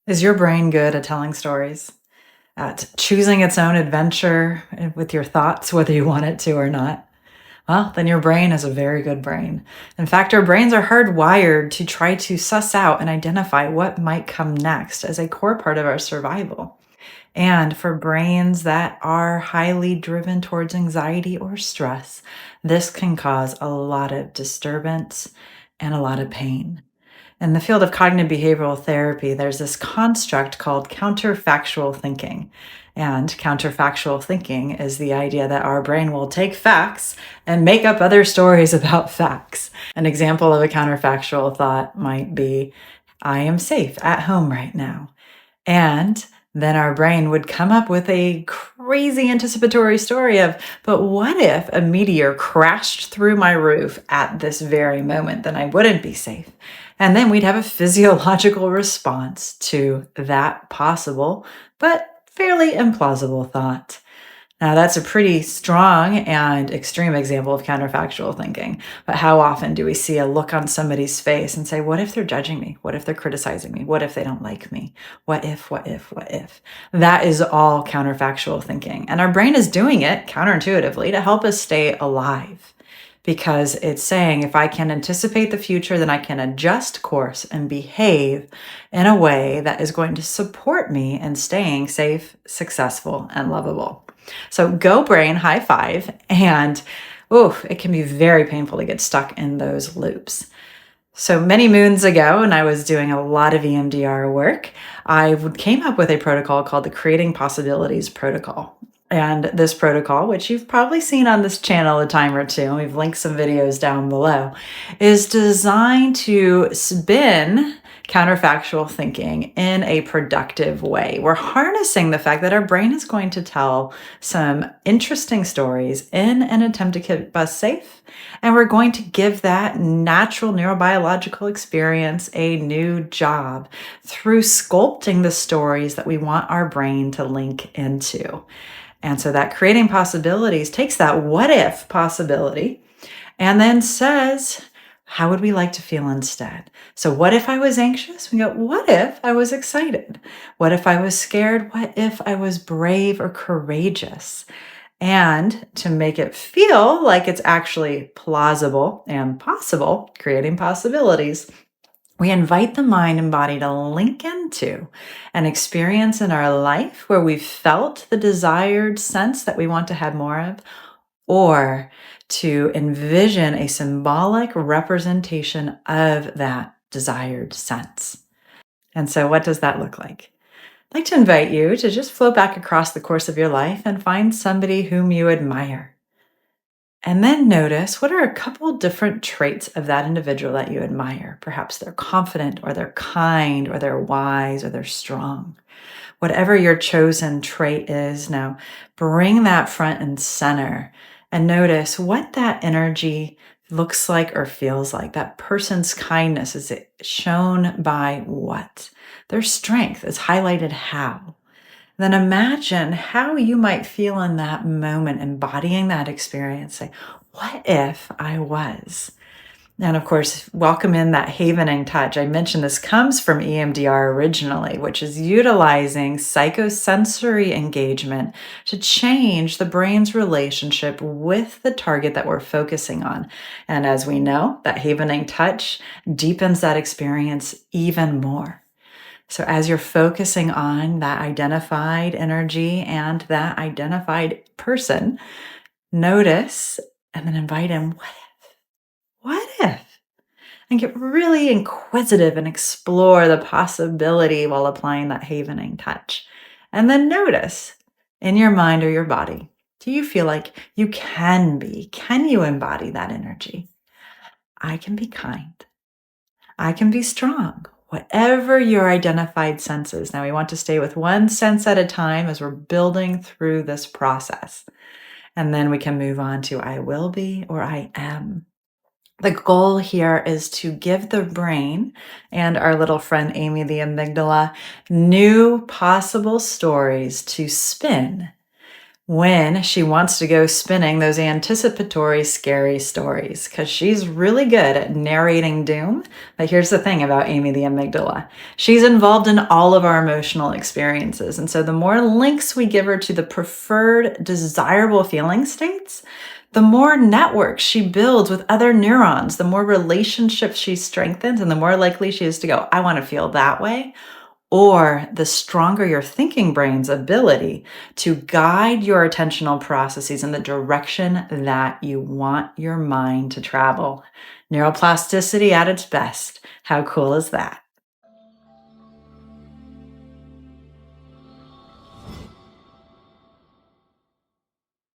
Is your brain good at telling stories? At choosing its own adventure with your thoughts, whether you want it to or not? Well, then your brain is a very good brain. In fact, our brains are hardwired to try to suss out and identify what might come next as a core part of our survival. And for brains that are highly driven towards anxiety or stress, this can cause a lot of disturbance and a lot of pain. In the field of cognitive behavioral therapy, there's this construct called counterfactual thinking. And counterfactual thinking is the idea that our brain will take facts and make up other stories about facts. An example of a counterfactual thought might be, I am safe at home right now. And then our brain would come up with a crazy anticipatory story of, but what if a meteor crashed through my roof at this very moment? Then I wouldn't be safe. And then we'd have a physiological response to that possible, but fairly implausible thought. Now, that's a pretty strong and extreme example of counterfactual thinking. But how often do we see a look on somebody's face and say, what if they're judging me? What if they're criticizing me? What if they don't like me? What if, what if, what if? That is all counterfactual thinking. And our brain is doing it counterintuitively to help us stay alive. Because it's saying, if I can anticipate the future, then I can adjust course and behave in a way that is going to support me in staying safe, successful, and lovable. So go brain, high five. And it can be very painful to get stuck in those loops. So many moons ago, when I was doing a lot of EMDR work, I came up with a protocol called the Creating Possibilities Protocol. And this protocol, which you've probably seen on this channel a time or two, and we've linked some videos down below, is designed to spin counterfactual thinking in a productive way. We're harnessing the fact that our brain is going to tell some interesting stories in an attempt to keep us safe. And we're going to give that natural neurobiological experience a new job through sculpting the stories that we want our brain to link into. And so that creating possibilities takes that what if possibility and then says, how would we like to feel instead? So what if I was anxious? We go, what if I was excited? What if I was scared? What if I was brave or courageous? And to make it feel like it's actually plausible and possible, creating possibilities, we invite the mind and body to link into an experience in our life where we've felt the desired sense that we want to have more of, or to envision a symbolic representation of that desired sense. And so, what does that look like? I'd like to invite you to just float back across the course of your life and find somebody whom you admire. And then notice, what are a couple different traits of that individual that you admire? Perhaps they're confident, or they're kind, or they're wise, or they're strong. Whatever your chosen trait is, now bring that front and center and notice what that energy looks like or feels like. That person's kindness, is it shown by what? Their strength is highlighted how? Then imagine how you might feel in that moment, embodying that experience. Say, what if I was? And of course, welcome in that havening touch. I mentioned this comes from EMDR originally, which is utilizing psychosensory engagement to change the brain's relationship with the target that we're focusing on. And as we know, that havening touch deepens that experience even more. So as you're focusing on that identified energy and that identified person, notice and then invite him, what if? What if? And get really inquisitive and explore the possibility while applying that havening touch. And then notice in your mind or your body, do you feel like you can you embody that energy? I can be kind. I can be strong. Whatever your identified sense is. Now we want to stay with one sense at a time as we're building through this process. And then we can move on to I will be or I am. The goal here is to give the brain and our little friend Amy, the amygdala, new possible stories to spin when she wants to go spinning those anticipatory, scary stories, because she's really good at narrating doom. But here's the thing about Amy the amygdala. She's involved in all of our emotional experiences. And so the more links we give her to the preferred, desirable feeling states, the more networks she builds with other neurons, the more relationships she strengthens, and the more likely she is to go, I want to feel that way. Or the stronger your thinking brain's ability to guide your attentional processes in the direction that you want your mind to travel. Neuroplasticity at its best. How cool is that?